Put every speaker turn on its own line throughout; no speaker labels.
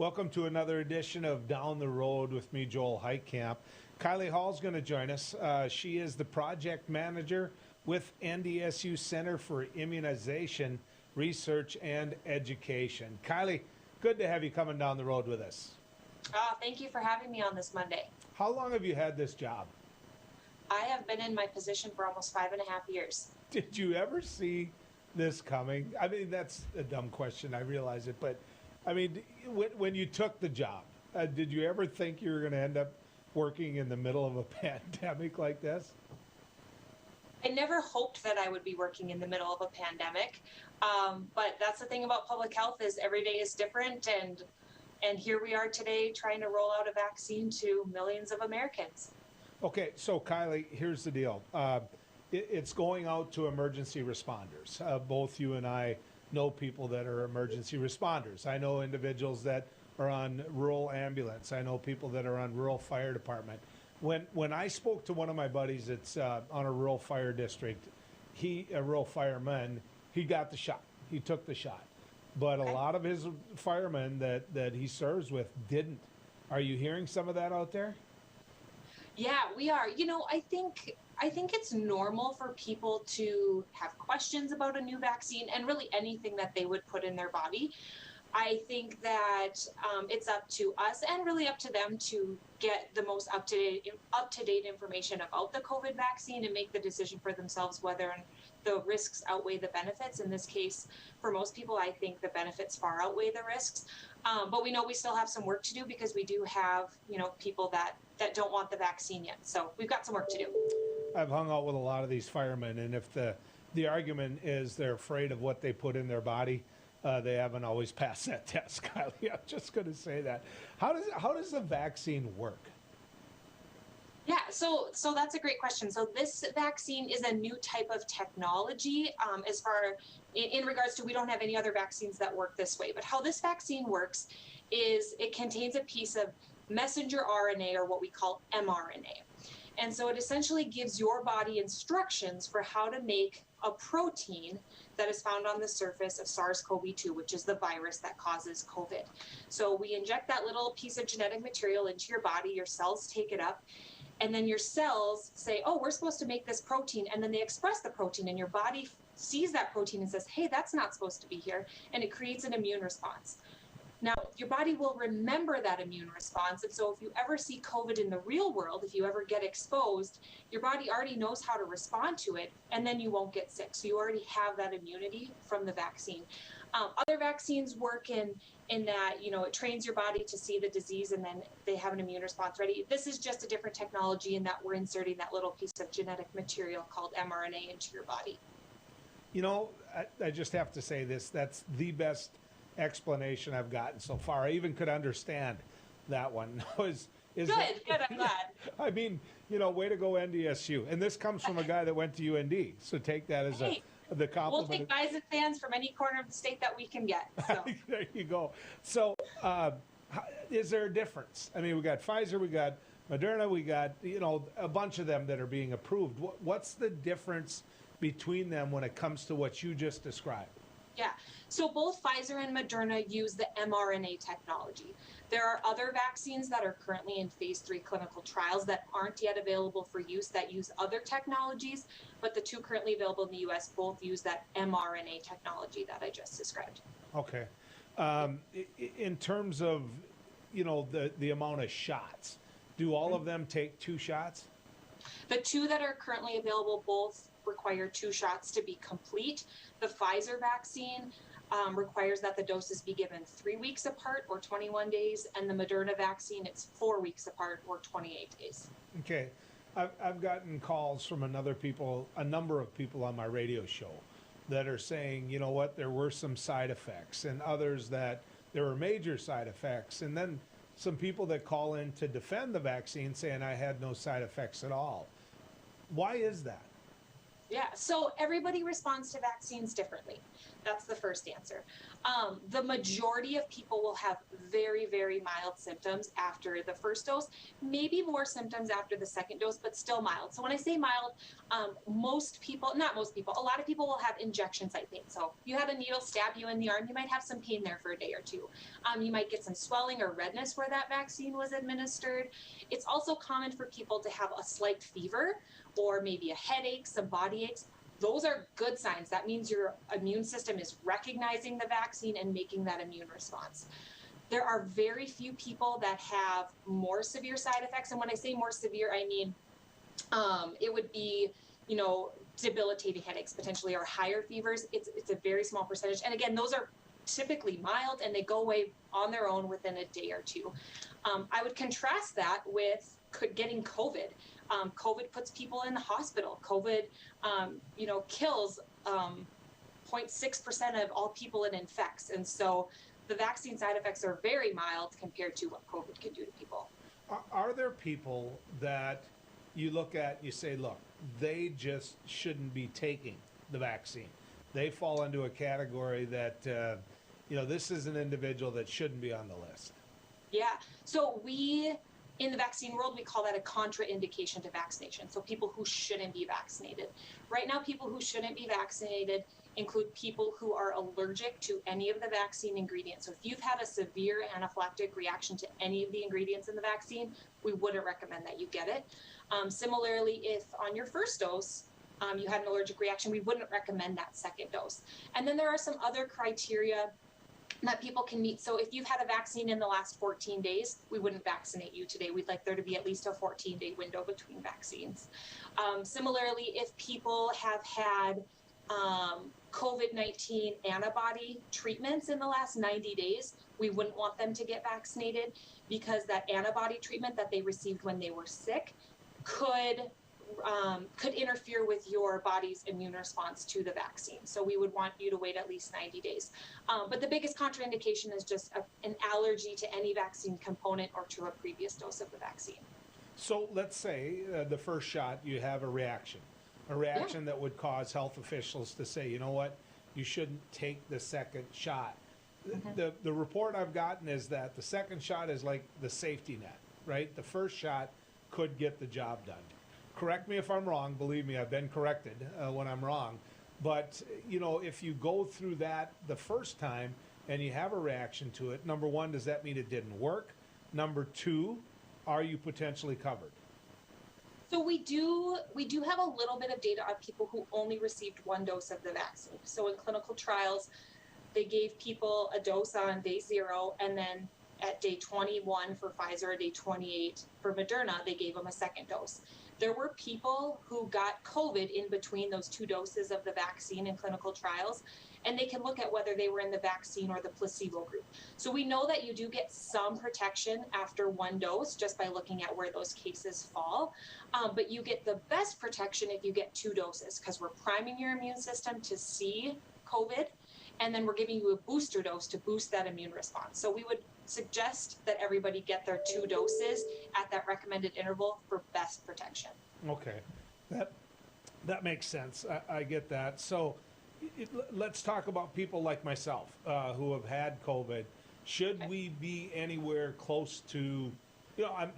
Welcome to another edition of Down the Road with me, Joel Heitkamp. Kylie Hall's going to join us. She is the project manager with NDSU Center for Immunization, Research, and Education. Kylie, good to have you coming down the road with us.
Thank you for having me on this Monday.
How long have you had this job?
I have been in my position for almost 5.5 years.
Did you ever see this coming? I mean, that's a dumb question, I realize it, but I mean, when you took the job, did you ever think you were going to end up working in the middle of a pandemic like this?
I never hoped that I would be working in the middle of a pandemic, but that's the thing about public health is every day is different, and here we are today trying to roll out a vaccine to millions of Americans.
Okay, so Kylie, here's the deal. It's going out to emergency responders. Both you and I know people that are emergency responders. I know individuals that are on rural ambulance. I know people that are on rural fire department. When I spoke to one of my buddies that's on a rural fire district, a rural fireman, he got the shot. He took the shot. But a lot of his firemen that he serves with didn't. Are you hearing some of that out there?
Yeah, we are. You know, I think it's normal for people to have questions about a new vaccine and really anything that they would put in their body. I think that it's up to us and really up to them to get the most up-to-date information about the COVID vaccine and make the decision for themselves whether the risks outweigh the benefits. In this case, for most people, I think the benefits far outweigh the risks. But we know we still have some work to do because we do have, people that don't want the vaccine yet. So we've got some work to do.
I've hung out with a lot of these firemen, and if the argument is they're afraid of what they put in their body, they haven't always passed that test, Kylie. I'm just going to say that. How does the vaccine work?
Yeah, so that's a great question. So this vaccine is a new type of technology in regards to we don't have any other vaccines that work this way. But how this vaccine works is it contains a piece of messenger RNA, or what we call mRNA. And so it essentially gives your body instructions for how to make a protein that is found on the surface of SARS-CoV-2, which is the virus that causes COVID. So we inject that little piece of genetic material into your body, your cells take it up, and then your cells say, oh, we're supposed to make this protein, and then they express the protein, and your body sees that protein and says, hey, that's not supposed to be here, and it creates an immune response. Now, your body will remember that immune response, and so if you ever see COVID in the real world, if you ever get exposed, your body already knows how to respond to it, and then you won't get sick. So you already have that immunity from the vaccine. Other vaccines work in that, it trains your body to see the disease, and then they have an immune response ready. This is just a different technology in that we're inserting that little piece of genetic material called mRNA into your body.
I just have to say this. That's the best explanation I've gotten so far. I even could understand that one.
Good, I'm glad.
I mean, way to go, NDSU. And this comes from a guy that went to UND. So take that as the compliment.
We'll take Bison fans from any corner of the state that we can get. So.
There you go. So is there a difference? I mean, we got Pfizer, we got Moderna, we got, a bunch of them that are being approved. What's the difference between them when it comes to what you just described?
Yeah, so both Pfizer and Moderna use the mRNA technology. There are other vaccines that are currently in phase 3 clinical trials that aren't yet available for use that use other technologies, but the two currently available in the U.S. both use that mRNA technology that I just described.
Okay. In terms of, the amount of shots, do all of them take 2 shots?
The two that are currently available both require 2 shots to be complete. The Pfizer vaccine requires that the doses be given 3 weeks apart or 21 days, and the Moderna vaccine, it's 4 weeks apart or 28 days.
Okay. I've gotten calls from a number of people on my radio show that are saying, you know what, there were some side effects, and others that there were major side effects, and then some people that call in to defend the vaccine saying I had no side effects at all. Why is that?
Yeah, so everybody responds to vaccines differently. That's the first answer. The majority of people will have very, very mild symptoms after the first dose, maybe more symptoms after the second dose, but still mild. So when I say mild, Most people, not most people, a lot of people will have injection site pain. So you had a needle stab you in the arm, you might have some pain there for a day or two. You might get some swelling or redness where that vaccine was administered. It's also common for people to have a slight fever or maybe a headache, some body aches. Those are good signs. That means your immune system is recognizing the vaccine and making that immune response. There are very few people that have more severe side effects. And when I say more severe, I mean it would be, debilitating headaches potentially or higher fevers. It's a very small percentage. And again, those are typically mild and they go away on their own within a day or two. I would contrast that with getting COVID. COVID puts people in the hospital. COVID, kills 0.6% of all people it infects. And so the vaccine side effects are very mild compared to what COVID can do to people.
Are there people that you look at, you say, look, they just shouldn't be taking the vaccine? They fall into a category that, this is an individual that shouldn't be on the list.
Yeah. So in the vaccine world, we call that a contraindication to vaccination. So people who shouldn't be vaccinated. Right now, people who shouldn't be vaccinated include people who are allergic to any of the vaccine ingredients. So if you've had a severe anaphylactic reaction to any of the ingredients in the vaccine, we wouldn't recommend that you get it. Similarly, if on your first dose, you had an allergic reaction, we wouldn't recommend that second dose. And then there are some other criteria that people can meet. So if you've had a vaccine in the last 14 days, we wouldn't vaccinate you today. We'd like there to be at least a 14-day window between vaccines. Similarly, if people have had COVID-19 antibody treatments in the last 90 days, we wouldn't want them to get vaccinated because that antibody treatment that they received when they were sick could interfere with your body's immune response to the vaccine. So we would want you to wait at least 90 days. But the biggest contraindication is just an allergy to any vaccine component or to a previous dose of the vaccine.
So let's say the first shot, you have a reaction that would cause health officials to say, you know what, you shouldn't take the second shot. The report I've gotten is that the second shot is like the safety net, right? The first shot could get the job done. Correct me if I'm wrong. Believe me, I've been corrected when I'm wrong. But, if you go through that the first time and you have a reaction to it, number one, does that mean it didn't work? Number two, are you potentially covered?
So we do have a little bit of data on people who only received one dose of the vaccine. So in clinical trials, they gave people a dose on day 0, and then at day 21 for Pfizer, or day 28 for Moderna, they gave them a second dose. There were people who got COVID in between those 2 doses of the vaccine in clinical trials, and they can look at whether they were in the vaccine or the placebo group. So we know that you do get some protection after 1 dose just by looking at where those cases fall, but you get the best protection if you get 2 doses because we're priming your immune system to see COVID, and then we're giving you a booster dose to boost that immune response. So we would suggest that everybody get their 2 doses at that recommended interval for best protection.
Okay, that makes sense. I get that. So let's talk about people like myself who have had COVID. Should we be anywhere close to,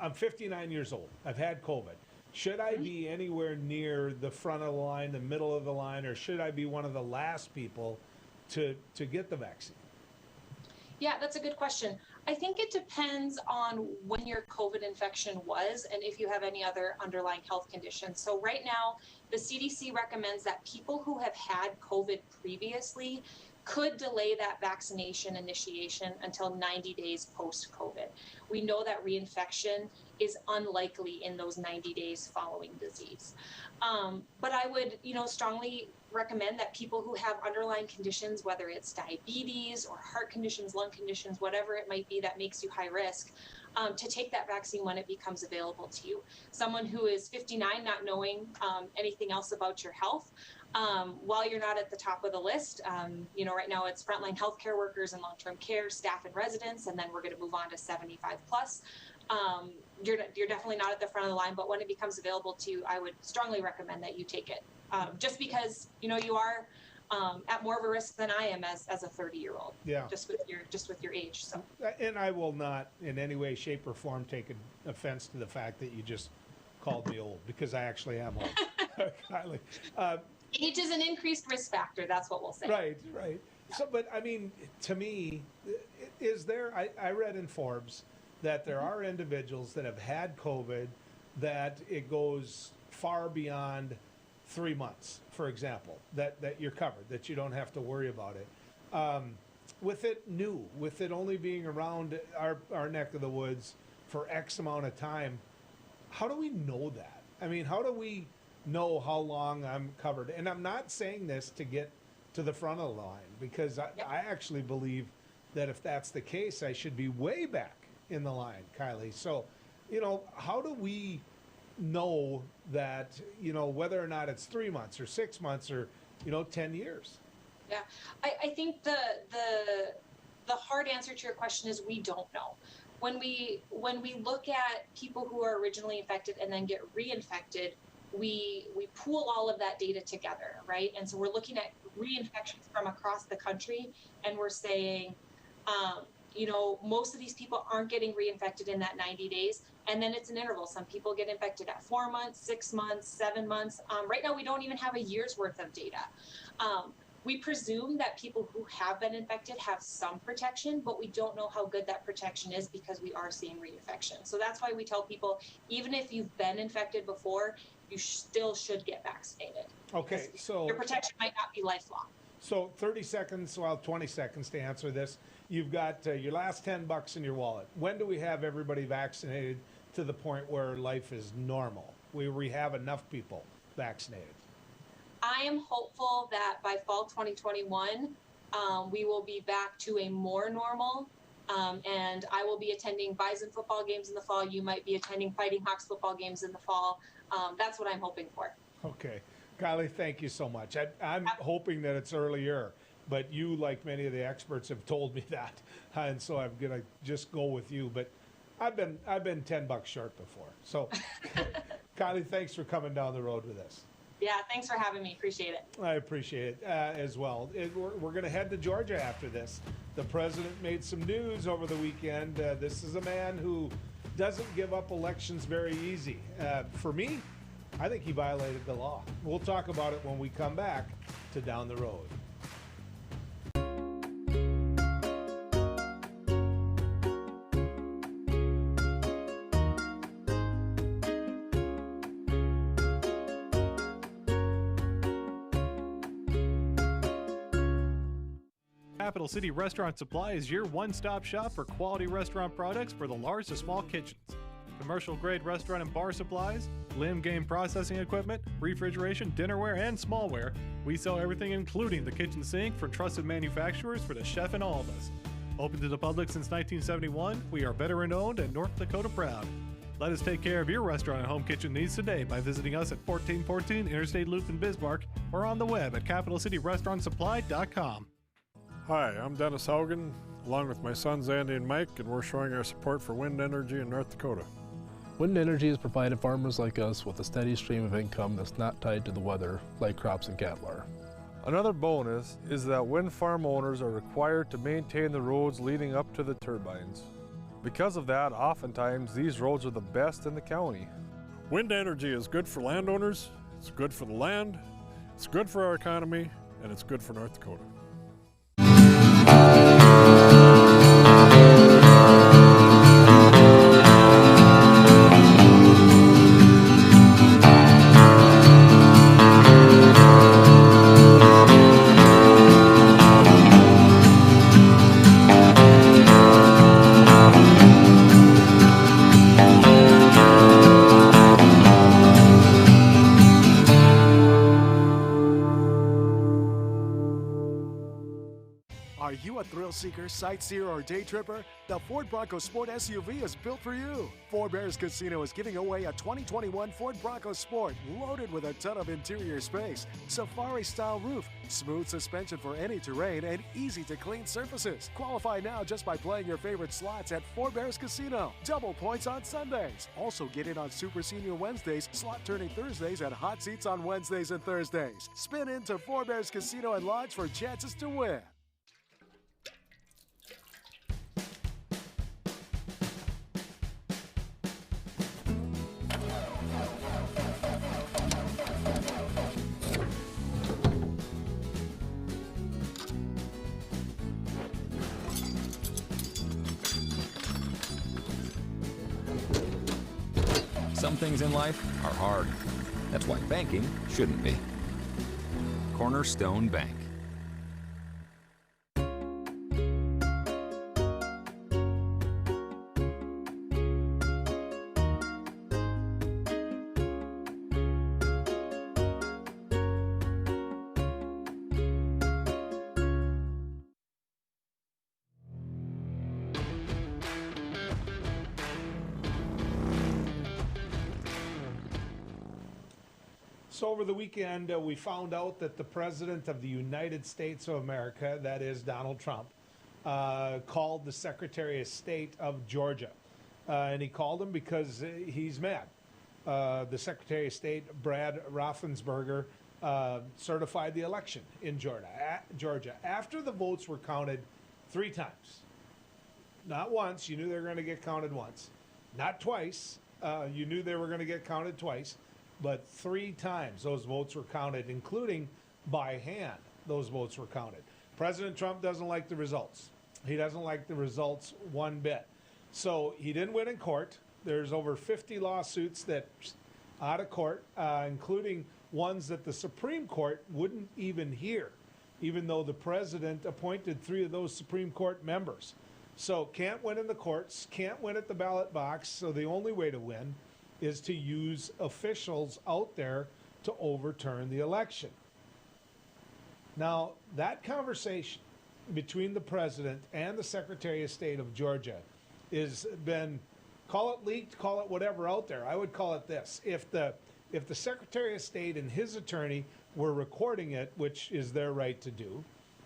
I'm 59 years old. I've had COVID. Should I be anywhere near the front of the line, the middle of the line, or should I be one of the last people to get the vaccine?
Yeah, that's a good question. I think it depends on when your COVID infection was and if you have any other underlying health conditions. So right now, the CDC recommends that people who have had COVID previously could delay that vaccination initiation until 90 days post-COVID. We know that reinfection is unlikely in those 90 days following disease. But I would, strongly recommend that people who have underlying conditions, whether it's diabetes or heart conditions, lung conditions, whatever it might be that makes you high risk, to take that vaccine when it becomes available to you. Someone who is 59 not knowing anything else about your health, while you're not at the top of the list, right now it's frontline healthcare workers and long-term care staff and residents, and then we're going to move on to 75 plus. You're definitely not at the front of the line, but when it becomes available to you, I would strongly recommend that you take it. Just because, you are at more of a risk than I am as a 30-year-old.
Yeah.
Just with your age. So.
And I will not in any way, shape, or form take offense to the fact that you just called me old, because I actually am old. Kylie.
Age is an increased risk factor. That's what we'll say.
Right, right. So, but I mean, to me, is there, I read in Forbes that there are individuals that have had COVID that it goes far beyond 3 months, for example, that you're covered, that you don't have to worry about it. With it new, with it only being around our neck of the woods for X amount of time, how do we know that? I mean, how do we know how long I'm covered? And I'm not saying this to get to the front of the line, because I actually believe that if that's the case, I should be way back in the line, Kylie. So, how do we know that, whether or not it's 3 months or 6 months or, 10 years?
Yeah, I think the hard answer to your question is we don't know. When we look at people who are originally infected and then get reinfected, we pool all of that data together, right? And so we're looking at reinfections from across the country, and we're saying, most of these people aren't getting reinfected in that 90 days. And then it's an interval. Some people get infected at 4 months, 6 months, 7 months. Right now, we don't even have a year's worth of data. We presume that people who have been infected have some protection, but we don't know how good that protection is because we are seeing reinfection. So that's why we tell people, even if you've been infected before, you still should get vaccinated.
Okay, so
your protection might not be lifelong.
So 30 seconds, 20 seconds to answer this. You've got your last $10 in your wallet. When do we have everybody vaccinated to the point where life is normal? We have enough people vaccinated.
I am hopeful that by fall 2021, we will be back to a more normal, and I will be attending Bison football games in the fall. You might be attending Fighting Hawks football games in the fall. That's what I'm hoping for.
Okay. Kylie, thank you so much. I'm hoping that it's earlier, but you, like many of the experts, have told me that, and so I'm gonna just go with you. But I've been $10 short before. So, Kylie, thanks for coming down the road with us.
Yeah, thanks for having me. Appreciate it.
I appreciate it as well. We're going to head to Georgia after this. The president made some news over the weekend. This is a man who doesn't give up elections very easy. For me, I think he violated the law. We'll talk about it when we come back to Down the Road.
Capital City Restaurant Supply is your one-stop shop for quality restaurant products for the large to small kitchens. Commercial-grade restaurant and bar supplies, limb game processing equipment, refrigeration, dinnerware, and smallware. We sell everything including the kitchen sink from trusted manufacturers for the chef and all of us. Open to the public since 1971, we are veteran-owned and North Dakota proud. Let us take care of your restaurant and home kitchen needs today by visiting us at 1414 Interstate Loop in Bismarck or on the web at capitalcityrestaurantsupply.com.
Hi, I'm Dennis Haugen, along with my sons Andy and Mike, and we're showing our support for wind energy in North Dakota.
Wind energy has provided farmers like us with a steady stream of income that's not tied to the weather like crops and cattle are.
Another bonus is that wind farm owners are required to maintain the roads leading up to the turbines. Because of that, oftentimes these roads are the best in the county. Wind energy is good for landowners, it's good for the land, it's good for our economy, and it's good for North Dakota.
Are you a thrill seeker, sightseer, or day tripper? The Ford Bronco Sport SUV is built for you. Four Bears Casino is giving away a 2021 Ford Bronco Sport loaded with a ton of interior space, safari-style roof, smooth suspension for any terrain, and easy-to-clean surfaces. Qualify now just by playing your favorite slots at Four Bears Casino. Double points on Sundays. Also get in on Super Senior Wednesdays, slot turning Thursdays, and hot seats on Wednesdays and Thursdays. Spin into Four Bears Casino and Lodge for chances to win.
things in life are hard. That's why banking shouldn't be. Cornerstone Bank.
So over the weekend, we found out that the President of the United States of America, that is Donald Trump, called the Secretary of State of Georgia. And he called him because he's mad. The Secretary of State, Brad Raffensperger, certified the election in Georgia after the votes were counted 3 times. Not once. You knew they were going to get counted once. Not twice. You knew they were going to get counted twice. But 3 times those votes were counted, including by hand, those votes were counted. President Trump doesn't like the results. He doesn't like the results one bit. So he didn't win in court. There's over 50 lawsuits that out of court, including ones that the Supreme Court wouldn't even hear, even though the president appointed 3 of those Supreme Court members. So can't win in the courts, can't win at the ballot box. So the only way to win is to use officials out there to overturn the election. Now, that conversation between the president and the Secretary of State of Georgia has been, call it leaked, call it whatever out there. I would call it this. If the Secretary of State and his attorney were recording it, which is their right to do,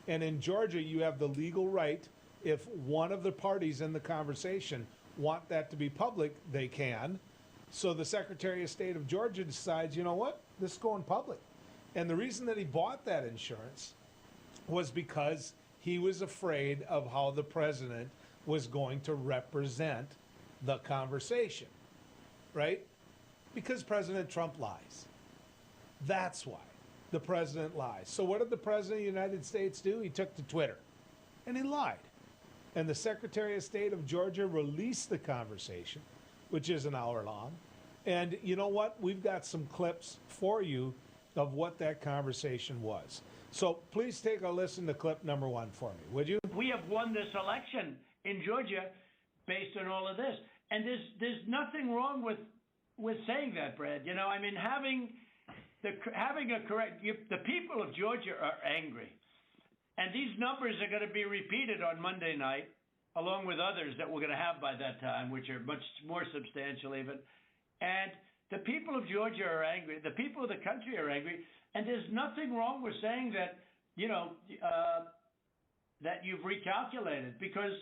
and in Georgia you have the legal right, if one of the parties in the conversation want that to be public, they can. So the Secretary of State of Georgia decides, you know what, this is going public. And the reason that he bought that insurance was because he was afraid of how the president was going to represent the conversation, right? Because President Trump lies. That's why the president lies. So what did the president of the United States do? He took to Twitter and he lied. And the Secretary of State of Georgia released the conversation, which is an hour long. And you know what? We've got some clips for you of what that conversation was. So please take a listen to clip number 1 for me, would you?
We have won this election in Georgia based on all of this. And there's nothing wrong with saying that, Brad. You know, I mean, having a correct, the people of Georgia are angry. And these numbers are going to be repeated on Monday night, along with others that we're going to have by that time, which are much more substantial even. And the people of Georgia are angry. The people of the country are angry. And there's nothing wrong with saying that, you know, that you've recalculated, because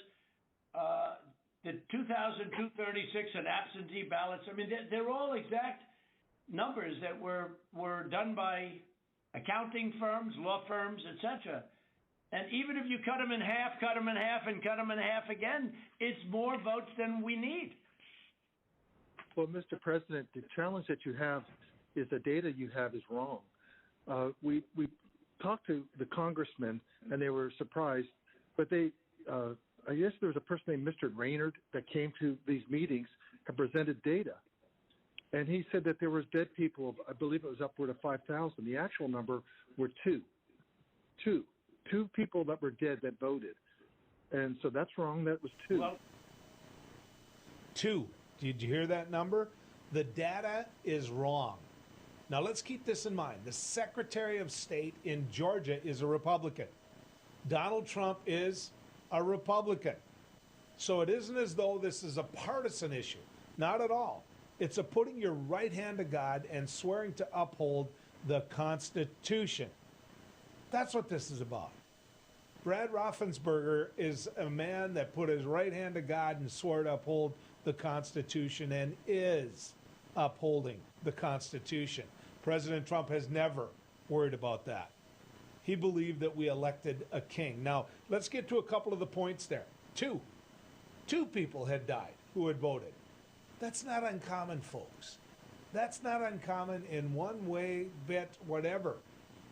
the 2,236 and absentee ballots, I mean, they're all exact numbers that were done by accounting firms, law firms, etc. And even if you cut them in half, and cut them in half again, it's more votes than we need.
Well, Mr. President, the challenge that you have is the data you have is wrong. We talked to the congressmen, and they were surprised, but they, I guess there was a person named Mr. Raynard that came to these meetings and presented data. And he said that there was dead people, I believe it was upward of 5,000. The actual number were 2 people that were dead that voted. And so that's wrong. That was 2.
Well,
2. Did you hear that number? The data is wrong. Now let's keep this in mind. The Secretary of State in Georgia is a Republican. Donald Trump is a Republican. So it isn't as though this is a partisan issue. Not at all. It's a putting your right hand to God and swearing to uphold the Constitution. That's what this is about. Brad Raffensperger is a man that put his right hand to God and swore to uphold the Constitution and is upholding the Constitution. President Trump has never worried about that. He believed that we elected a king. Now, let's get to a couple of the points there. 2 people had died who had voted. That's not uncommon, folks. That's not uncommon in one way, bit, whatever.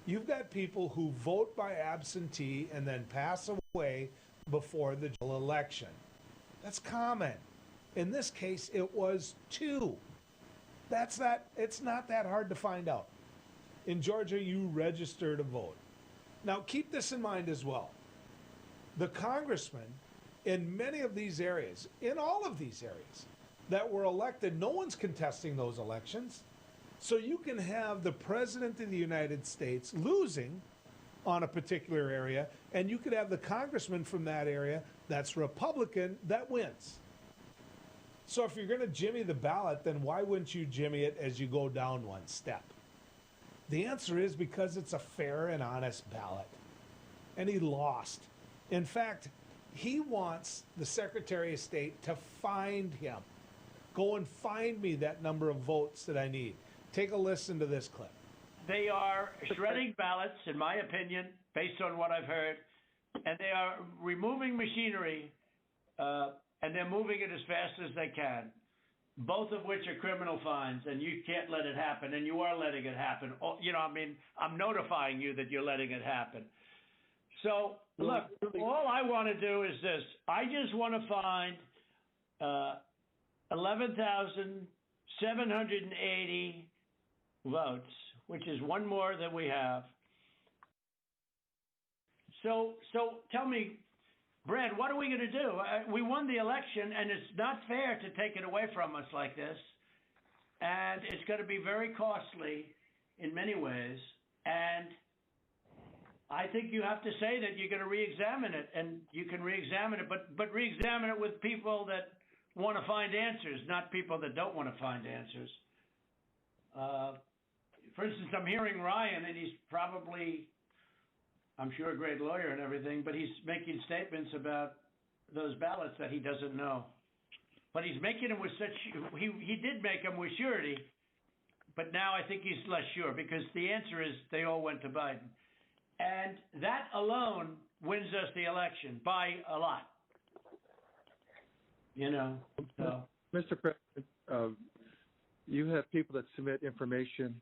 You've got people who vote by absentee and then pass away before the general election. That's common. In this case, it was 2. It's not that hard to find out. In Georgia, you register to vote. Now, keep this in mind as well. The congressmen in many of these areas, in all of these areas that were elected, no one's contesting those elections. So you can have the president of the United States losing on a particular area, and you could have the congressman from that area that's Republican that wins. So if you're going to jimmy the ballot, then why wouldn't you jimmy it as you go down one step? The answer is because it's a fair and honest ballot. And he lost. In fact, he wants the Secretary of State to find him. Go and find me that number of votes that I need. Take a listen to this clip.
They are shredding ballots, in my opinion, based on what I've heard, and they are removing machinery, and they're moving it as fast as they can, both of which are criminal fines, and you can't let it happen, and you are letting it happen. I'm notifying you that you're letting it happen. So, look, all I want to do is this. I just want to find 11,780 votes, which is one more than we have. So tell me, Brad, what are we going to do? We won the election, and it's not fair to take it away from us like this. And it's going to be very costly in many ways. And I think you have to say that you're going to re-examine it, and you can re-examine it, but re-examine it with people that want to find answers, not people that don't want to find answers. For instance, I'm hearing Ryan, and he's probably, I'm sure, a great lawyer and everything, but he's making statements about those ballots that he doesn't know. But he's making them with such, he did make them with surety, but now I think he's less sure, because the answer is they all went to Biden. And that alone wins us the election by a lot. So.
Mr. President, you have people that submit information,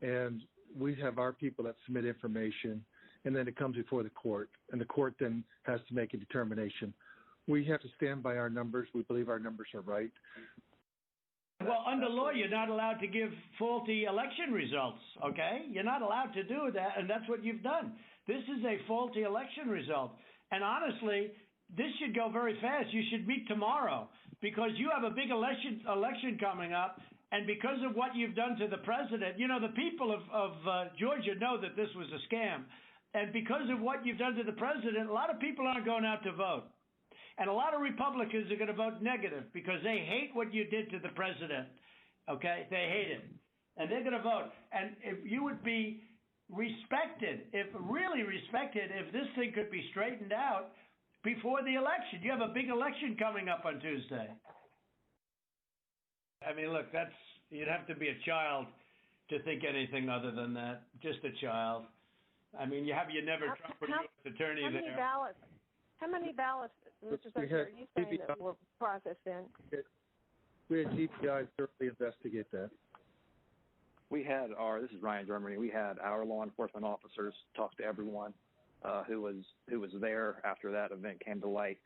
and we have our people that submit information, and then it comes before the court, and the court then has to make a determination. We have to stand by our numbers. We believe our numbers are right.
Well, under law, you're not allowed to give faulty election results, okay? You're not allowed to do that, and that's what you've done. This is a faulty election result. And honestly, this should go very fast. You should meet tomorrow, because you have a big election coming up, and because of what you've done to the president, the people of Georgia know that this was a scam. And because of what you've done to the president, a lot of people aren't going out to vote. And a lot of Republicans are going to vote negative because they hate what you did to the president, okay? They hate it. And they're going to vote. And if you would be respected, really respected, if this thing could be straightened out before the election. You have a big election coming up on Tuesday. I mean, look, you'd have to be a child to think anything other than that. Just a child. I mean, you have your never Trump or U.S. attorney there.
How many ballots, Mr. Secretary, are you saying that were processed in?
We had GPI thoroughly investigate that.
This is Ryan Germany, we had our law enforcement officers talk to everyone who was there after that event came to light.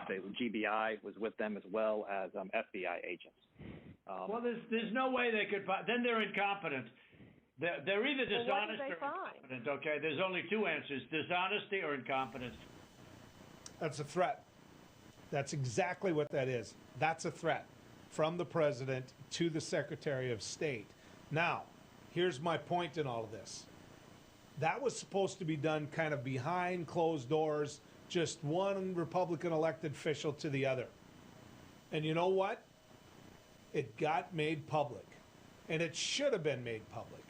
The GBI was with them as well as FBI agents.
Well, there's no way they could. Then they're incompetent. They're either dishonest or incompetent. Okay, there's only two answers: dishonesty or incompetence.
That's a threat. That's exactly what that is. That's a threat from the president to the Secretary of State. Now, here's my point in all of this. That was supposed to be done kind of behind closed doors, just one Republican elected official to the other. And you know what? It got made public. And it should have been made public.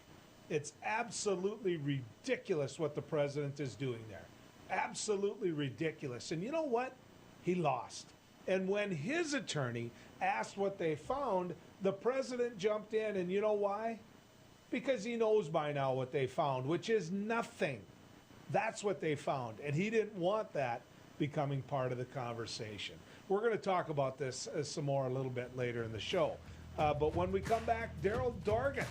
It's absolutely ridiculous what the president is doing there. Absolutely ridiculous. And you know what? He lost. And when his attorney asked what they found, the president jumped in. And you know why? Because he knows by now what they found, which is nothing. That's what they found. And he didn't want that becoming part of the conversation. We're going to talk about this some more a little bit later in the show. But when we come back, Daryl Dorgan,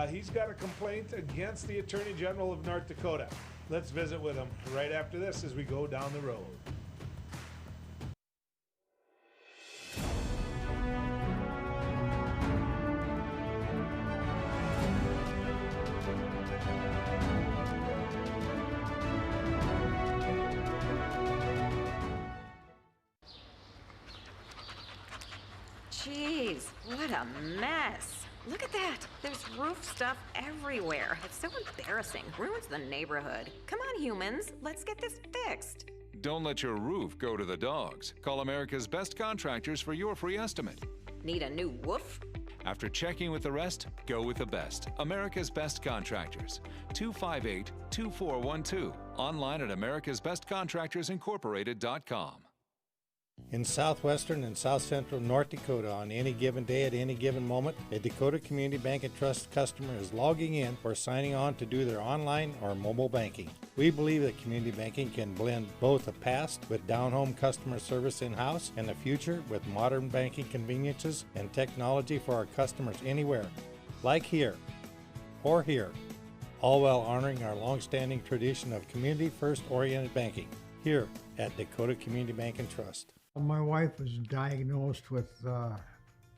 he's got a complaint against the Attorney General of North Dakota. Let's visit with him right after this as we go down the road.
What a mess. Look at that. There's roof stuff everywhere. It's so embarrassing. Ruins the neighborhood. Come on, humans. Let's get this fixed.
Don't let your roof go to the dogs. Call America's Best Contractors for your free estimate.
Need a new woof?
After checking with the rest, go with the best. America's Best Contractors. 258-2412. Online at americasbestcontractorsincorporated.com.
In southwestern and south central North Dakota, on any given day at any given moment, a Dakota Community Bank and Trust customer is logging in or signing on to do their online or mobile banking. We believe that community banking can blend both the past with down-home customer service in-house and the future with modern banking conveniences and technology for our customers anywhere, like here or here, all while honoring our long-standing tradition of community-first oriented banking here at Dakota Community Bank and Trust.
My wife was diagnosed with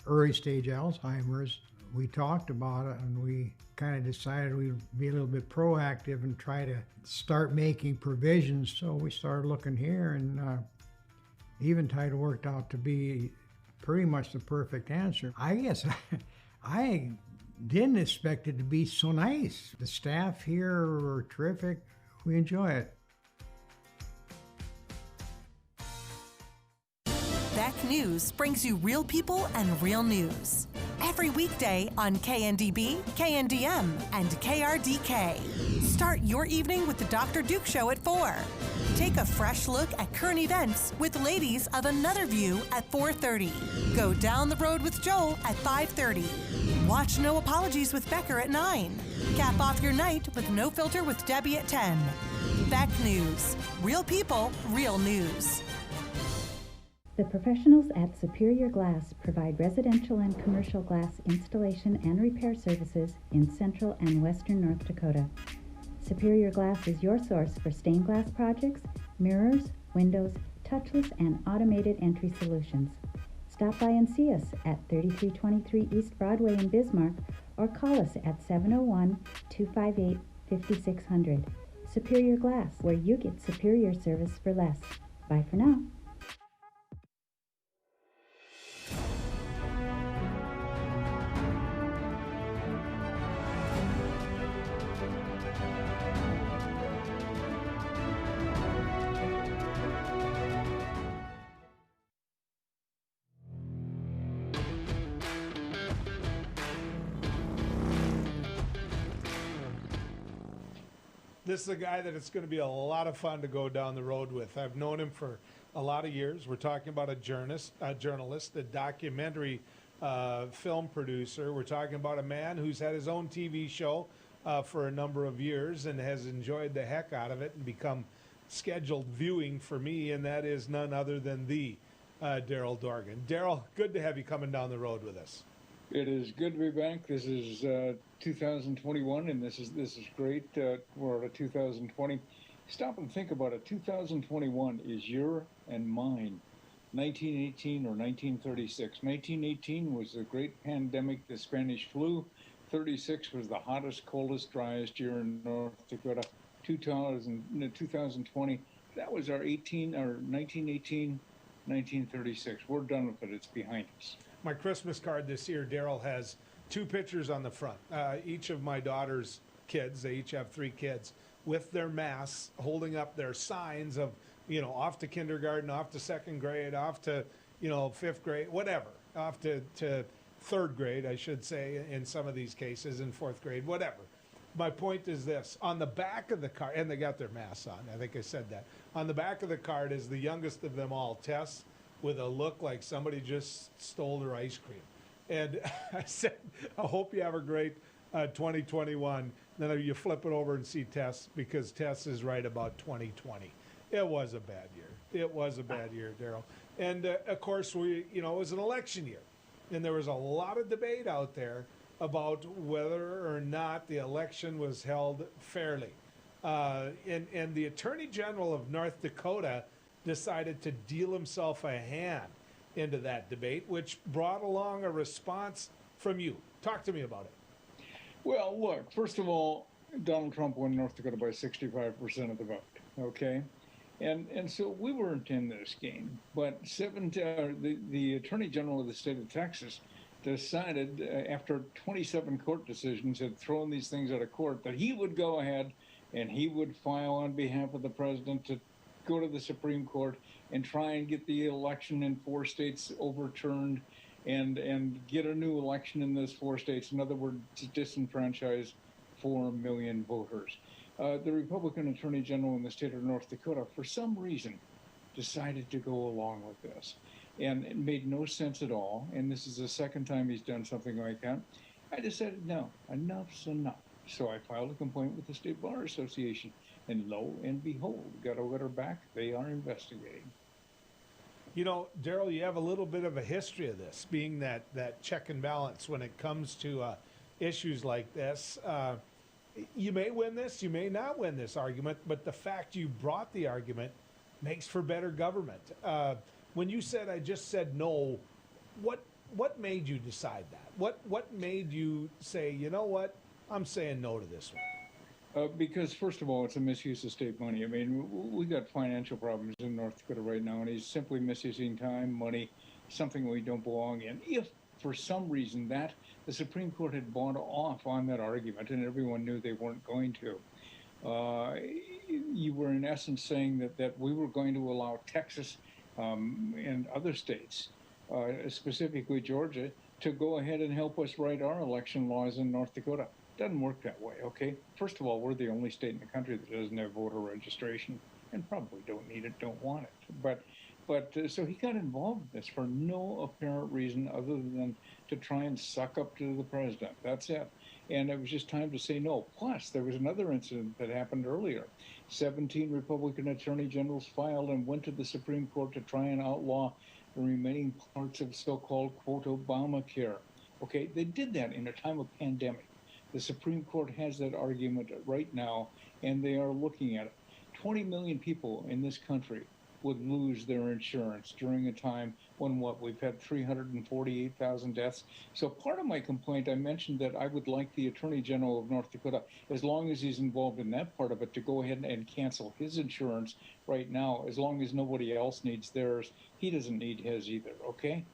early stage Alzheimer's. We talked about it and we kind of decided we'd be a little bit proactive and try to start making provisions. So we started looking here, and Eventide worked out to be pretty much the perfect answer. I guess I didn't expect it to be so nice. The staff here were terrific. We enjoy it.
Beck News brings you real people and real news. Every weekday on KNDB, KNDM, and KRDK. Start your evening with the Dr. Duke Show at 4. Take a fresh look at current events with Ladies of Another View at 4:30. Go down the road with Joel at 5:30. Watch No Apologies with Becker at 9. Cap off your night with No Filter with Debbie at 10. Beck News. Real people, real news.
The professionals at Superior Glass provide residential and commercial glass installation and repair services in central and western North Dakota. Superior Glass is your source for stained glass projects, mirrors, windows, touchless, and automated entry solutions. Stop by and see us at 3323 East Broadway in Bismarck or call us at 701-258-5600. Superior Glass, where you get superior service for less. Bye for now.
This is a guy that it's going to be a lot of fun to go down the road with. I've known him for a lot of years. We're talking about a journalist, a documentary film producer. We're talking about a man who's had his own TV show for a number of years and has enjoyed the heck out of it and become scheduled viewing for me, and that is none other than the Daryl Dorgan. Daryl, good to have you coming down the road with us.
It is good to be back. This is 2021, and this is great. We're at 2020. Stop and think about it. 2021 is your and mine. 1918 or 1936. 1918 was the great pandemic, the Spanish flu. 36 was the hottest, coldest, driest year in North Dakota. 2020, that was our 1918, 1936. We're done with it. It's behind us.
My Christmas card this year, Daryl, has two pictures on the front. Each of my daughter's kids, they each have 3 kids, with their masks, holding up their signs of, off to kindergarten, off to 2nd grade, off to, 5th grade, whatever, off to 3rd grade, I should say, in some of these cases, in 4th grade, whatever. My point is this, on the back of the card, and they got their masks on, I think I said that. On the back of the card is the youngest of them all, Tess, with a look like somebody just stole their ice cream. And I said, I hope you have a great 2021. Then you flip it over and see Tess, because Tess is right about 2020. It was a bad year. It was a bad year, Daryl. And of course, it was an election year. And there was a lot of debate out there about whether or not the election was held fairly. And the Attorney General of North Dakota decided to deal himself a hand into that debate, which brought along a response from you. Talk to me about it.
Well, look, first of all, Donald Trump won North Dakota by 65% of the vote, okay? And so we weren't in this game, but the Attorney General of the state of Texas decided, after 27 court decisions, had thrown these things out of court, that he would go ahead and he would file on behalf of the president to go to the Supreme Court and try and get the election in 4 states overturned and get a new election in those 4 states. In other words, to disenfranchise 4 million voters. The Republican Attorney General in the state of North Dakota, for some reason, decided to go along with this. And it made no sense at all. And this is the second time he's done something like that. I decided, no, enough's enough. So I filed a complaint with the State Bar Association. And lo and behold, got a letter back. They are investigating.
You know, Daryl, you have a little bit of a history of this, being that check and balance when it comes to issues like this. You may win this, you may not win this argument, but the fact you brought the argument makes for better government. When you said, I just said no, what made you decide that? What made you say, you know what, I'm saying no to this one?
Because, first of all, it's a misuse of state money. I mean, we got financial problems in North Dakota right now, and he's simply misusing time, money, something we don't belong in. If, for some reason, the Supreme Court had bought off on that argument, and everyone knew they weren't going to, you were, in essence, saying that we were going to allow Texas and other states, specifically Georgia, to go ahead and help us write our election laws in North Dakota. Doesn't work that way, okay? First of all, we're the only state in the country that doesn't have voter registration, and probably don't need it, don't want it. But so he got involved in this for no apparent reason other than to try and suck up to the president. That's it. And it was just time to say no. Plus, there was another incident that happened earlier. 17 Republican attorney generals filed and went to the Supreme Court to try and outlaw the remaining parts of so-called, quote, Obamacare. Okay, they did that in a time of pandemic. The Supreme Court has that argument right now, and they are looking at it. 20 million people in this country would lose their insurance during a time when we've had 348,000 deaths. So part of my complaint, I mentioned that I would like the Attorney General of North Dakota, as long as he's involved in that part of it, to go ahead and cancel his insurance right now. As long as nobody else needs theirs, he doesn't need his either, okay?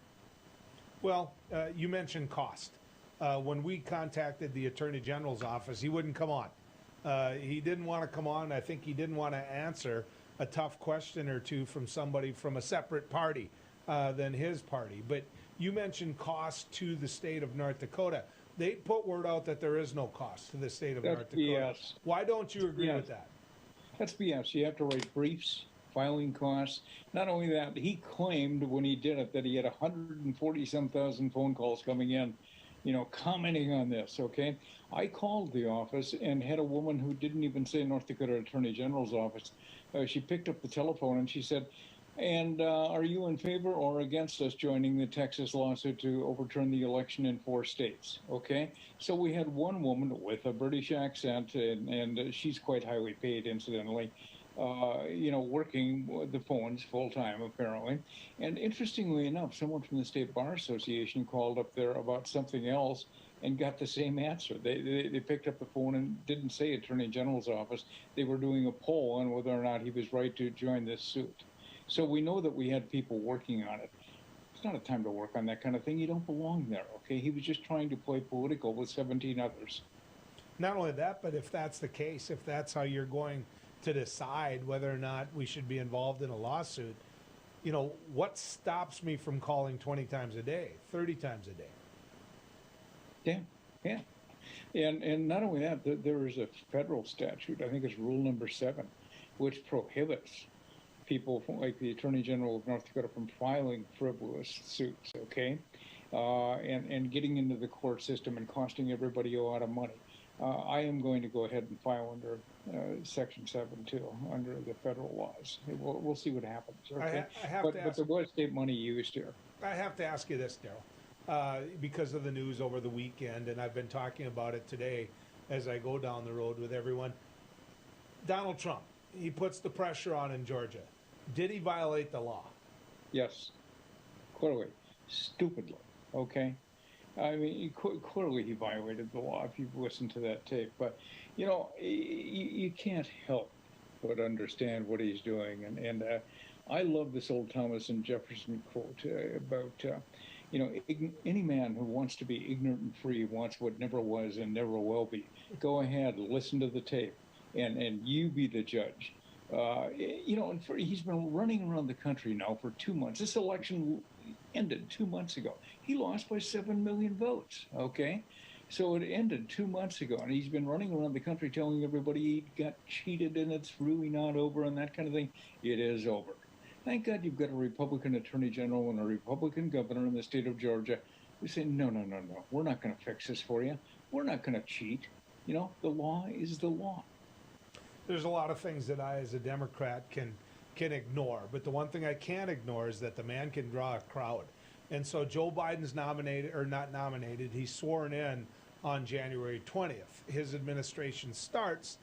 Well, you mentioned cost. When we contacted the Attorney General's office, he wouldn't come on. He didn't want to come on. I think he didn't want to answer a tough question or two from somebody from a separate party than his party. But you mentioned cost to the state of North Dakota. They put word out that there is no cost to the state of North Dakota.
BS.
Why don't you agree with that?
That's BS. You have to write briefs, filing costs. Not only that, he claimed when he did it that he had 140-some-thousand phone calls coming in, commenting on this, okay? I called the office and had a woman who didn't even say North Dakota Attorney General's office. She picked up the telephone and she said, and are you in favor or against us joining the Texas lawsuit to overturn the election in 4 states, okay? So we had one woman with a British accent, and she's quite highly paid, incidentally, working the phones full-time, apparently. And interestingly enough, someone from the State Bar Association called up there about something else and got the same answer. They picked up the phone and didn't say Attorney General's office. They were doing a poll on whether or not he was right to join this suit. So we know that we had people working on it. It's not a time to work on that kind of thing. You don't belong there, okay? He was just trying to play political with 17 others.
Not only that, but if that's the case, if that's how you're going to decide whether or not we should be involved in a lawsuit, what stops me from calling 20 times a day, 30 times a day?
Yeah. And not only that, there is a federal statute, I think it's Rule Number 7, which prohibits people like the Attorney General of North Dakota from filing frivolous suits, okay? And getting into the court system and costing everybody a lot of money. I am going to go ahead and file under Section 7, too, under the federal laws. We'll see what happens, okay? But there was state money used here.
I have to ask you this, Daryl, because of the news over the weekend, and I've been talking about it today as I go down the road with everyone. Donald Trump, he puts the pressure on in Georgia. Did he violate the law?
Yes, clearly, stupidly, okay? I mean, clearly he violated the law if you've listened to that tape. But, you can't help but understand what he's doing. And I love this old Thomas and Jefferson quote about, Any man who wants to be ignorant and free wants what never was and never will be. Go ahead, listen to the tape, and you be the judge. He's been running around the country now for 2 months. This election ended 2 months ago. He lost by 7 million votes, okay? So it ended 2 months ago, and he's been running around the country telling everybody he got cheated and it's really not over and that kind of thing. It is over. Thank God you've got a Republican Attorney General and a Republican governor in the state of Georgia who say, no, we're not going to fix this for you. We're not going to cheat. The law is the law.
There's a lot of things that I, as a Democrat, can ignore, but the one thing I can't ignore is that the man can draw a crowd. And so Joe Biden's nominated, or not nominated, he's sworn in on January 20th. His administration starts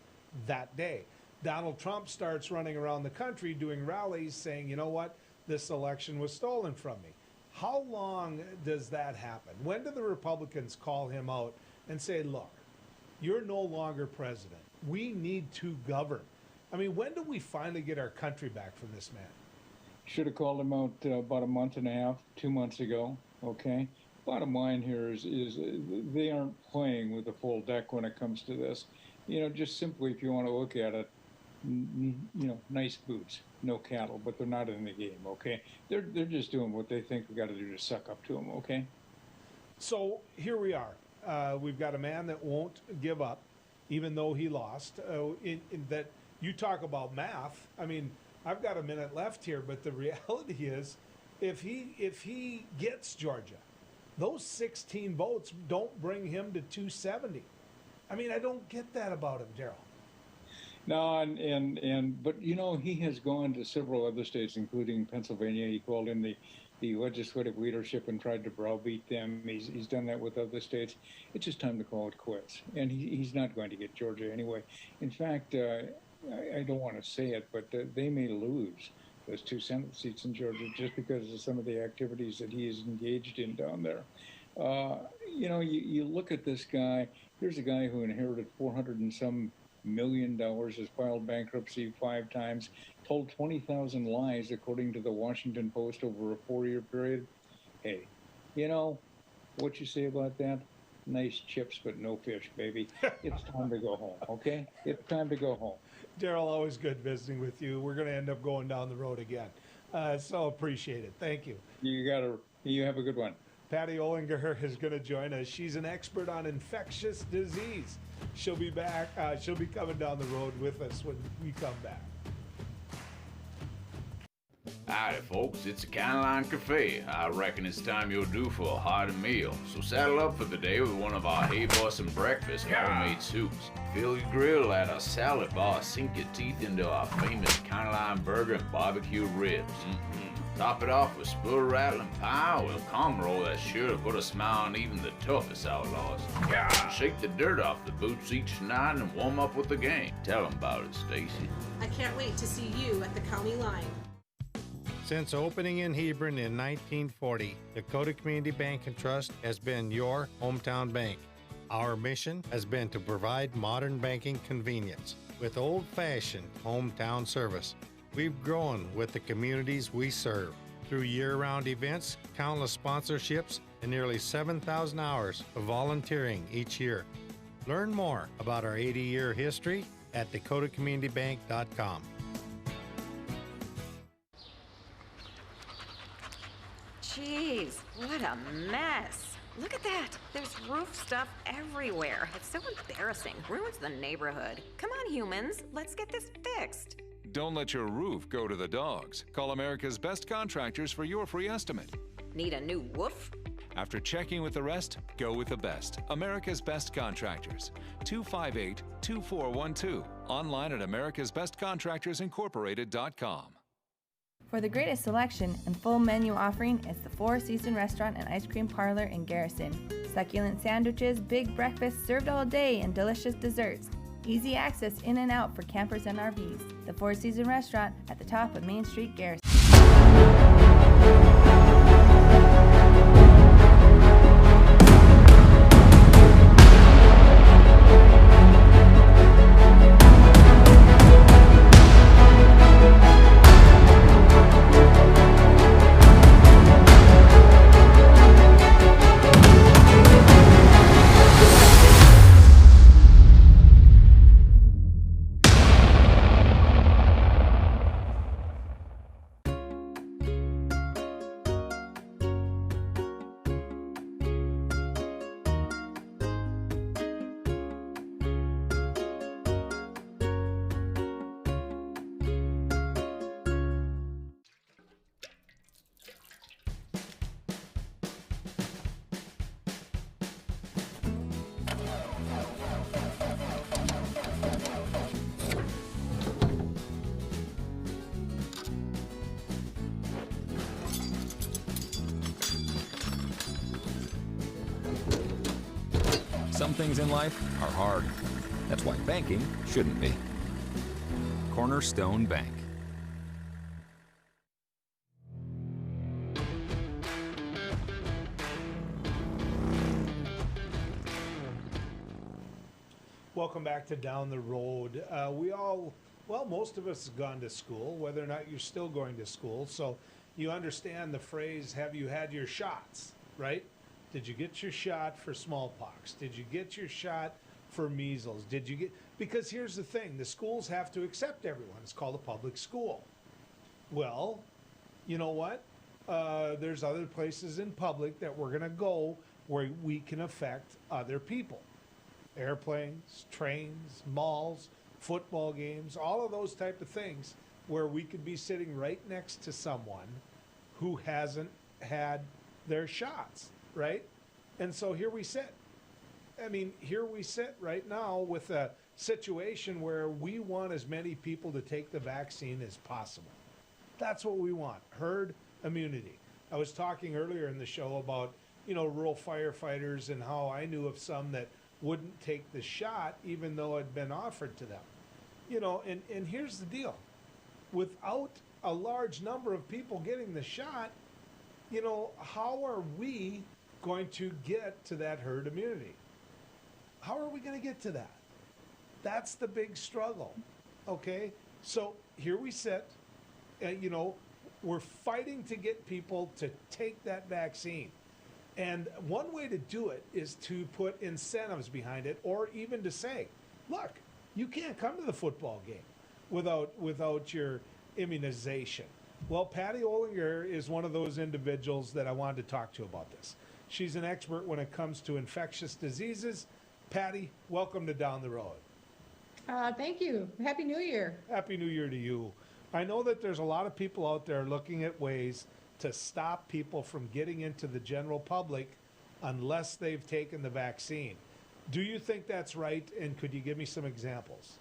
that day. Donald Trump starts running around the country doing rallies saying, you know what, this election was stolen from me. How long does that happen? When do the Republicans call him out and say, look, you're no longer president. We need to govern. I mean, when do we finally get our country back from this man?
Should have called him out about a month and a half, 2 months ago, okay? Bottom line here is they aren't playing with the full deck when it comes to this. Just simply, if you want to look at it, nice boots, no cattle, but they're not in the game, okay? They're just doing what they think we got to do to suck up to them, okay?
So here we are. We've got a man that won't give up, even though he lost. In that you talk about math. I mean, I've got a minute left here, but the reality is, if he gets Georgia, those 16 votes don't bring him to 270. I mean, I don't get that about him, Daryl.
No, but he has gone to several other states, including Pennsylvania. He called in the legislative leadership and tried to browbeat them. He's done that with other states. It's just time to call it quits. And he's not going to get Georgia anyway. In fact, I don't want to say it, but they may lose those 2 Senate seats in Georgia just because of some of the activities that he is engaged in down there. You look at this guy. Here's a guy who inherited $400 and some million, has filed bankruptcy 5 times, told 20,000 lies according to the Washington Post over a 4-year period. Hey, what you say about that? Nice chips, but no fish, baby. It's time to go home, okay? It's time to go home.
Daryl, always good visiting with you. We're going to end up going down the road again. So appreciate it. Thank you.
You have a good one.
Patty Olinger is going to join us. She's an expert on infectious disease. She'll be back. She'll be coming down the road with us when we come back.
Howdy, folks. It's the County Line Cafe. I reckon it's time you're due for a hearty meal. So saddle up for the day with one of our Hey Bussin' breakfast homemade soups. Fill your grill at our salad bar. Sink your teeth into our famous County Line burger and barbecue ribs. Top it off with spoon rattling pie with a comb roll that's sure to put a smile on even the toughest outlaws. Shake the dirt off the boots each night and warm up with the gang. Tell them about it, Stacy.
I can't wait to see you at the County Line.
Since opening in Hebron in 1940, Dakota Community Bank and Trust has been your hometown bank. Our mission has been to provide modern banking convenience with old-fashioned hometown service. We've grown with the communities we serve through year-round events, countless sponsorships, and nearly 7,000 hours of volunteering each year. Learn more about our 80-year history at dakotacommunitybank.com.
Jeez, what a mess. Look at that. There's roof stuff everywhere. It's so embarrassing. Ruins the neighborhood. Come on, humans. Let's get this fixed.
Don't let your roof go to the dogs. Call America's Best Contractors for your free estimate.
Need a new woof?
After checking with the rest, go with the best. America's Best Contractors. 258-2412. Online at americasbestcontractorsincorporated.com.
For the greatest selection and full menu offering, it's the Four Seasons Restaurant and Ice Cream Parlor in Garrison. Succulent sandwiches, big breakfasts served all day, and delicious desserts. Easy access in and out for campers and RVs. The Four Seasons Restaurant at the top of Main Street, Garrison.
Some things in life are hard. That's why banking shouldn't be. Cornerstone Bank.
Welcome back to Down the Road. Most of us have gone to school, whether or not you're still going to school. So you understand the phrase, have you had your shots, right? Did you get your shot for smallpox? Did you get your shot for measles? Because here's the thing, the schools have to accept everyone. It's called a public school. Well, you know what? There's other places in public that we're gonna go where we can affect other people. Airplanes, trains, malls, football games, all of those type of things where we could be sitting right next to someone who hasn't had their shots, right? And so here we sit. Here we sit right now with a situation where we want as many people to take the vaccine as possible. That's what we want, herd immunity. I was talking earlier in the show about, rural firefighters and how I knew of some that wouldn't take the shot even though it had been offered to them. And here's the deal. Without a large number of people getting the shot, how are we going to get to that herd immunity? How are we going to get to that? That's the big struggle, okay? So here we sit, we're fighting to get people to take that vaccine. And one way to do it is to put incentives behind it, or even to say, look, you can't come to the football game without your immunization. Well, Patty Olinger is one of those individuals that I wanted to talk to about this. She's an expert when it comes to infectious diseases. Patty, welcome to Down the Road.
Thank you. Happy New Year.
Happy New Year to you. I know that there's a lot of people out there looking at ways to stop people from getting into the general public unless they've taken the vaccine. Do you think that's right? And could you give me some examples?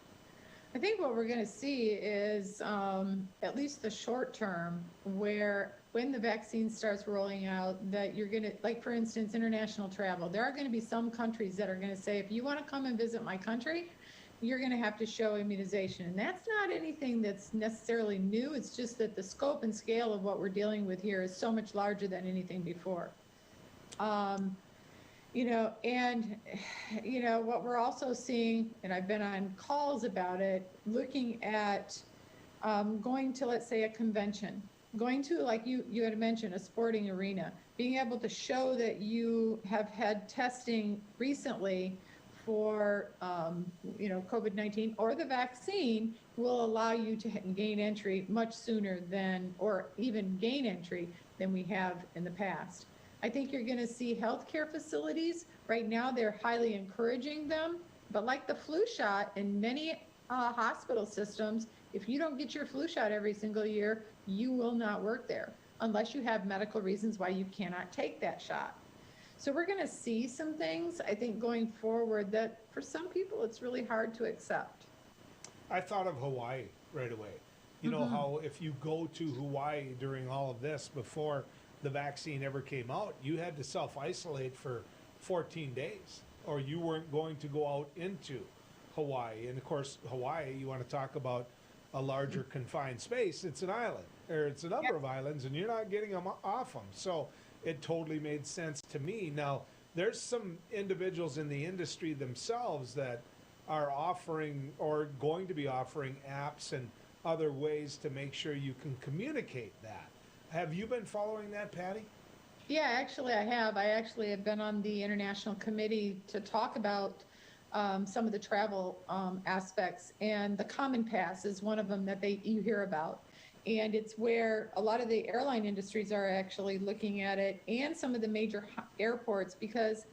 I think what we're going to see is at least the short term, where when the vaccine starts rolling out, that you're going to, like for instance, international travel, there are going to be some countries that are going to say, if you want to come and visit my country, you're going to have to show immunization. And that's not anything that's necessarily new. It's just that the scope and scale of what we're dealing with here is so much larger than anything before. What we're also seeing, and I've been on calls about it, looking at going to, let's say, a convention, going to, like you had mentioned, a sporting arena, being able to show that you have had testing recently for COVID-19 or the vaccine will allow you to gain entry much sooner than, or even gain entry than we have in the past. I think you're going to see healthcare facilities. Right now, they're highly encouraging them, but like the flu shot in many hospital systems, if you don't get your flu shot every single year, you will not work there unless you have medical reasons why you cannot take that shot. So we're going to see some things, I think, going forward that for some people it's really hard to accept.
I thought of Hawaii right away. You know how if you go to Hawaii during all of this, before the vaccine ever came out, you had to self-isolate for 14 days or you weren't going to go out into Hawaii. And of course, Hawaii, you want to talk about a larger confined space, it's an island, or it's a number of islands, and you're not getting them off them. So it totally made sense to me. Now, there's some individuals in the industry themselves that are offering or going to be offering apps and other ways to make sure you can communicate that. Have you been following that, Patty?
Yeah, actually I have. I actually have been on the international committee to talk about some of the travel aspects, and the Common Pass is one of them that you hear about. And it's where a lot of the airline industries are actually looking at it, and some of the major airports, because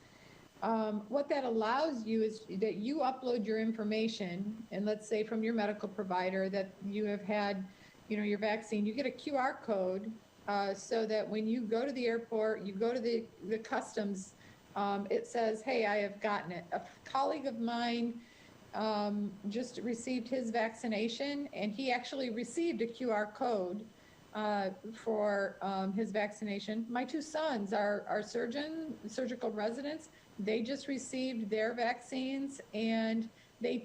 what that allows you is that you upload your information, and let's say from your medical provider that you have had, your vaccine, you get a QR code so that when you go to the airport, you go to the customs, it says, hey, I have gotten it. A colleague of mine just received his vaccination, and he actually received a QR code for his vaccination. My two sons are surgical residents. They just received their vaccines, and they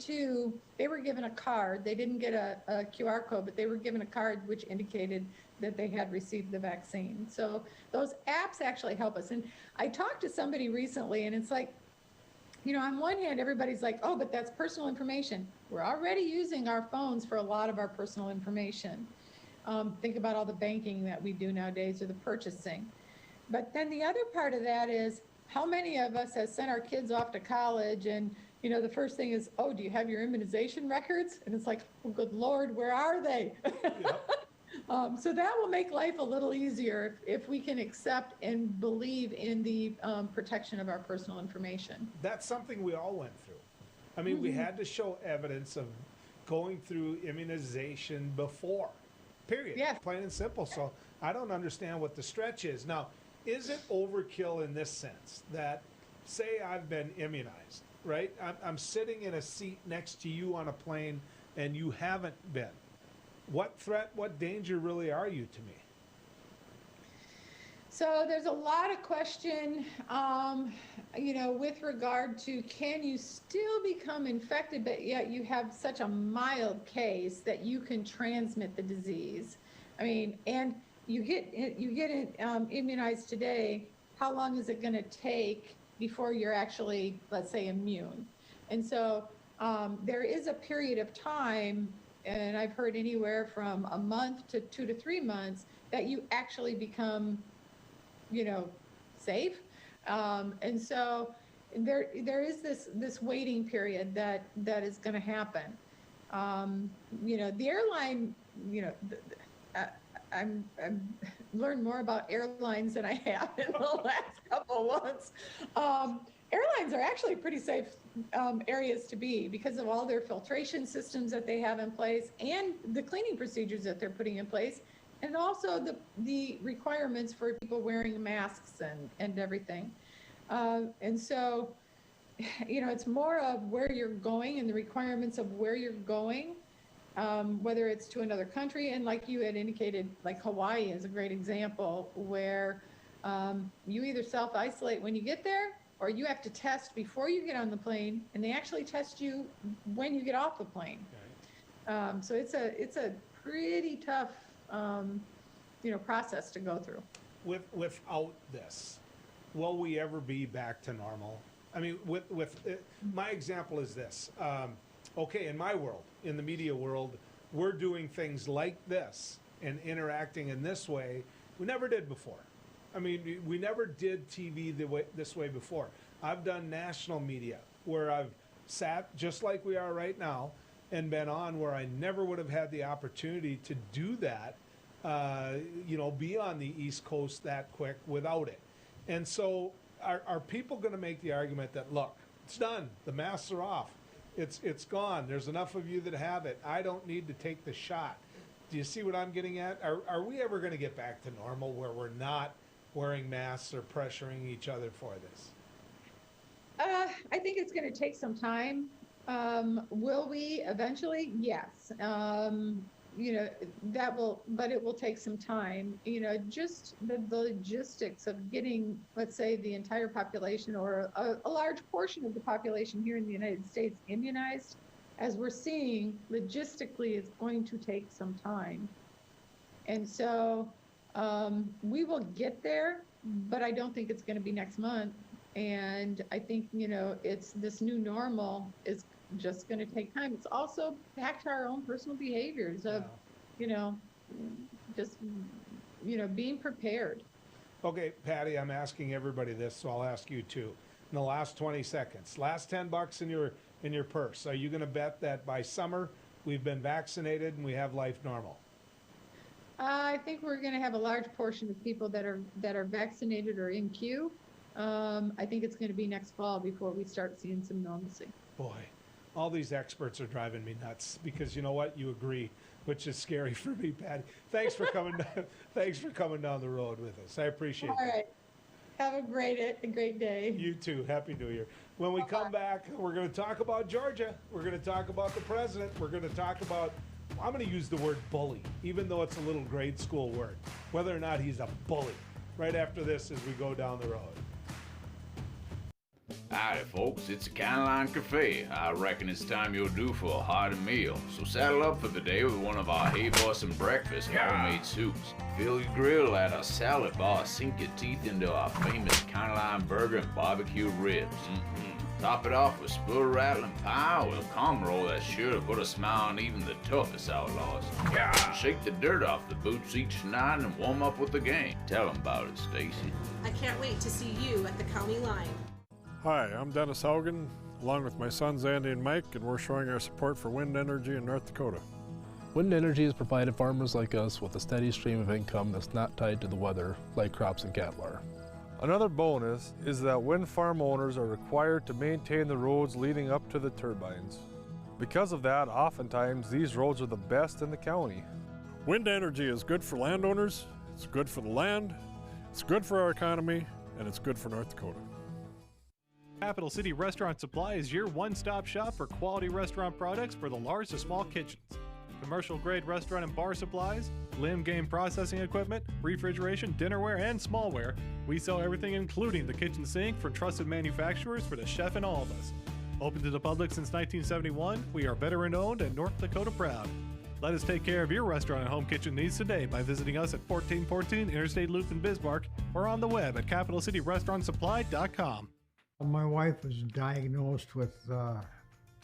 were given a card. They didn't get a QR code, but they were given a card which indicated that they had received the vaccine. So those apps actually help us. And I talked to somebody recently, and it's like, you know, on one hand, everybody's like, oh, but that's personal information. We're already using our phones for a lot of our personal information. Think about all the banking that we do nowadays, or the purchasing. But then the other part of that is, how many of us have sent our kids off to college, and, you know, the first thing is, oh, do you have your immunization records? And it's like, oh, good Lord, where are they? Yep. So that will make life a little easier if we can accept and believe in the protection of our personal information.
That's something we all went through. I mean, we had to show evidence of going through immunization before, period.
Yeah.
Plain and simple. So I don't understand what the stretch is. Now, is it overkill in this sense that, say I've been immunized, right? I'm sitting in a seat next to you on a plane and you haven't been. What threat, what danger really are you to me?
So there's a lot of question, you know, with regard to, can you still become infected, but yet you have such a mild case that you can transmit the disease? I mean, and you get immunized today, how long is it going to take before you're actually, let's say, immune? And so there is a period of time, and I've heard anywhere from a month to 2 to 3 months, that you actually become, you know, safe. And so there is this waiting period that is going to happen. You know, the airline, you know, I'm learned more about airlines than I have in the last couple of months. Airlines are actually pretty safe areas to be because of all their filtration systems that they have in place, and the cleaning procedures that they're putting in place, and also the requirements for people wearing masks and everything. And so, you know, it's more of where you're going and the requirements of where you're going, whether it's to another country. And like you had indicated, like Hawaii is a great example, where you either self-isolate when you get there, or you have to test before you get on the plane, and they actually test you when you get off the plane. Okay. So it's a pretty tough, you know, process to go through.
Without this, will we ever be back to normal? I mean, my example is this. Okay, in my world, in the media world, we're doing things like this and interacting in this way we never did before. I mean, we never did TV this way before. I've done national media where I've sat just like we are right now and been on where I never would have had the opportunity to do that, you know, be on the East Coast that quick without it. And so are people going to make the argument that, look, it's done, the masks are off, it's gone, there's enough of you that have it, I don't need to take the shot? Do you see what I'm getting at? Are we ever going to get back to normal where we're not wearing masks or pressuring each other for this?
I think it's going to take some time. Will we eventually? Yes. You know, but it will take some time. You know, just the logistics of getting, let's say, the entire population or a large portion of the population here in the United States immunized, as we're seeing, logistically, it's going to take some time. And so we will get there, but I don't think it's going to be next month. And I think, you know, it's this new normal is just going to take time. It's also back to our own personal behaviors of, you know, just, you know, being prepared.
Okay, Patty, I'm asking everybody this, so I'll ask you too. In the last 20 seconds, last $10 in your purse, are you going to bet that by summer we've been vaccinated and we have life normal?
I think we're going to have a large portion of people that are vaccinated or in queue. I think it's going to be next fall before we start seeing some normalcy.
Boy, all these experts are driving me nuts because you know what? You agree, which is scary for me, Patty. Thanks for coming down. Thanks for coming down the road with us. I appreciate it.
All right. Have a great day.
You too. Happy New Year. When we come back, we're going to talk about Georgia. We're going to talk about the president. We're going to talk about, I'm going to use the word bully, even though it's a little grade school word, whether or not he's a bully, right after this as we go down the road.
Howdy, folks. It's a Caneline Cafe. I reckon it's time you're due for a hearty meal. So saddle up for the day with one of our Hey Bossin' breakfast homemade soups. Fill your grill at our salad bar. Sink your teeth into our famous Caneline burger and barbecue ribs. Top it off with spoon-rattling pie with a calm roll that's sure to put a smile on even the toughest outlaws. Shake the dirt off the boots each night and warm up with the gang. Tell them about it, Stacy.
I can't wait to see you at the county line.
Hi, I'm Dennis Haugen, along with my sons Andy and Mike, and we're showing our support for wind energy in North Dakota.
Wind energy has provided farmers like us with a steady stream of income that's not tied to the weather like crops and cattle are.
Another bonus is that wind farm owners are required to maintain the roads leading up to the turbines. Because of that, oftentimes these roads are the best in the county.
Wind energy is good for landowners, it's good for the land, it's good for our economy, and it's good for North Dakota.
Capital City Restaurant Supply is your one-stop shop for quality restaurant products for the large to small kitchens. Commercial-grade restaurant and bar supplies, limb game processing equipment, refrigeration, dinnerware, and smallware. We sell everything including the kitchen sink from trusted manufacturers for the chef and all of us. Open to the public since 1971, we are veteran-owned and North Dakota proud. Let us take care of your restaurant and home kitchen needs today by visiting us at 1414 Interstate Loop in Bismarck or on the web at capitalcityrestaurantsupply.com.
My wife was diagnosed with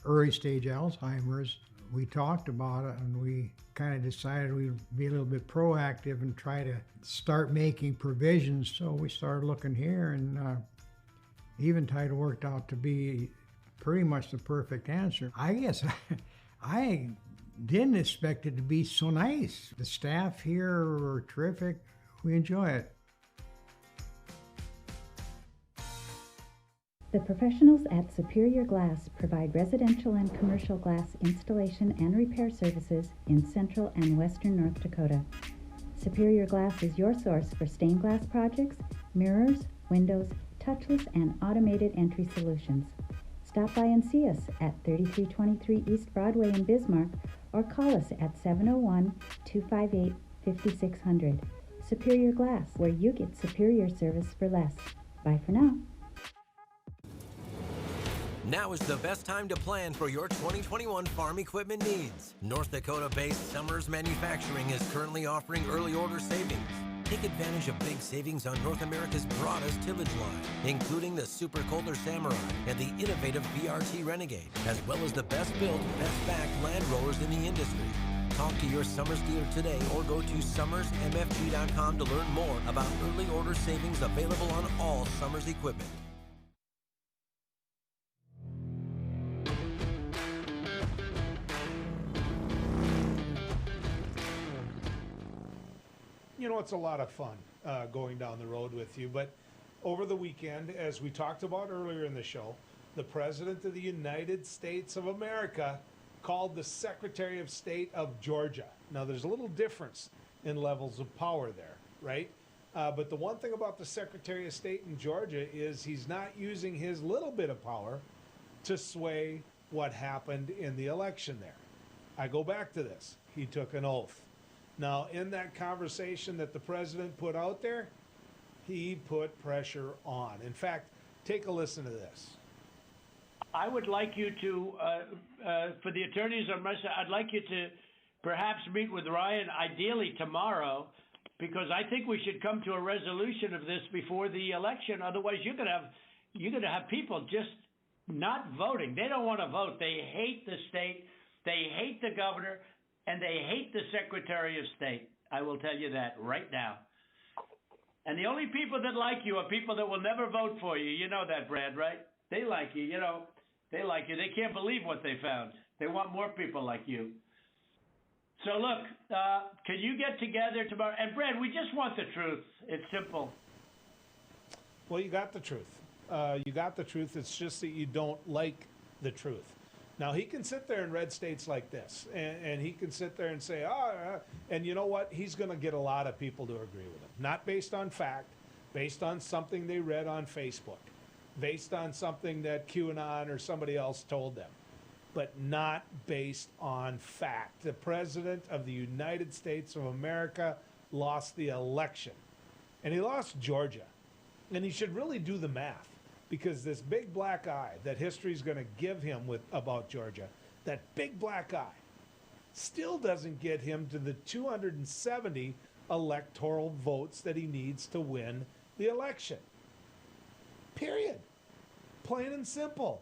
early stage Alzheimer's. We talked about it and we kind of decided we'd be a little bit proactive and try to start making provisions. So we started looking here, and Eventide worked out to be pretty much the perfect answer. I guess I didn't expect it to be so nice. The staff here are terrific. We enjoy it.
The professionals at Superior Glass provide residential and commercial glass installation and repair services in central and western North Dakota. Superior Glass is your source for stained glass projects, mirrors, windows, touchless and automated entry solutions. Stop by and see us at 3323 East Broadway in Bismarck or call us at 701-258-5600. Superior Glass, where you get superior service for less. Bye for now.
Now is the best time to plan for your 2021 farm equipment needs. North Dakota-based Summers Manufacturing is currently offering early order savings. Take advantage of big savings on North America's broadest tillage line, including the Super Kohler Samurai and the innovative VRT Renegade, as well as the best built, best backed land rollers in the industry. Talk to your Summers dealer today or go to summersmfg.com to learn more about early order savings available on all Summers equipment.
You know, it's a lot of fun going down the road with you. But over the weekend, as we talked about earlier in the show, the President of the United States of America called the Secretary of State of Georgia. Now, there's a little difference in levels of power there, right? But the one thing about the Secretary of State in Georgia is he's not using his little bit of power to sway what happened in the election there. I go back to this. He took an oath. Now, in that conversation that the president put out there, he put pressure on. In fact, take a listen to this.
I would like you to, for the attorneys on my side, I'd like you to perhaps meet with Ryan, ideally tomorrow, because I think we should come to a resolution of this before the election. Otherwise, you're going to have people just not voting. They don't want to vote. They hate the state. They hate the governor. And they hate the Secretary of State. I will tell you that right now. And the only people that like you are people that will never vote for you. You know that, Brad, right? They like you. You know, they like you. They can't believe what they found. They want more people like you. So, look, can you get together tomorrow? And, Brad, we just want the truth. It's simple.
Well, you got the truth. You got the truth. It's just that you don't like the truth. Now, he can sit there in red states like this, and he can sit there and say, and you know what? He's going to get a lot of people to agree with him. Not based on fact, based on something they read on Facebook, based on something that QAnon or somebody else told them, but not based on fact. The President of the United States of America lost the election, and he lost Georgia. And he should really do the math, because this big black eye that history's going to give him about Georgia, that big black eye, still doesn't get him to the 270 electoral votes that he needs to win the election. Period. Plain and simple.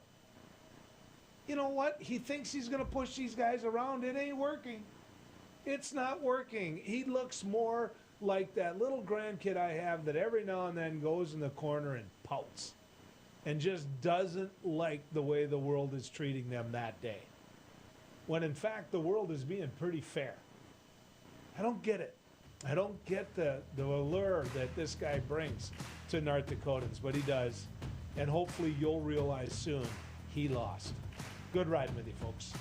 You know what? He thinks he's going to push these guys around. It ain't working. It's not working. He looks more like that little grandkid I have that every now and then goes in the corner and pouts and just doesn't like the way the world is treating them that day. When in fact, the world is being pretty fair. I don't get it. I don't get the allure that this guy brings to North Dakotans, but he does. And hopefully you'll realize soon he lost. Good riding with you, folks.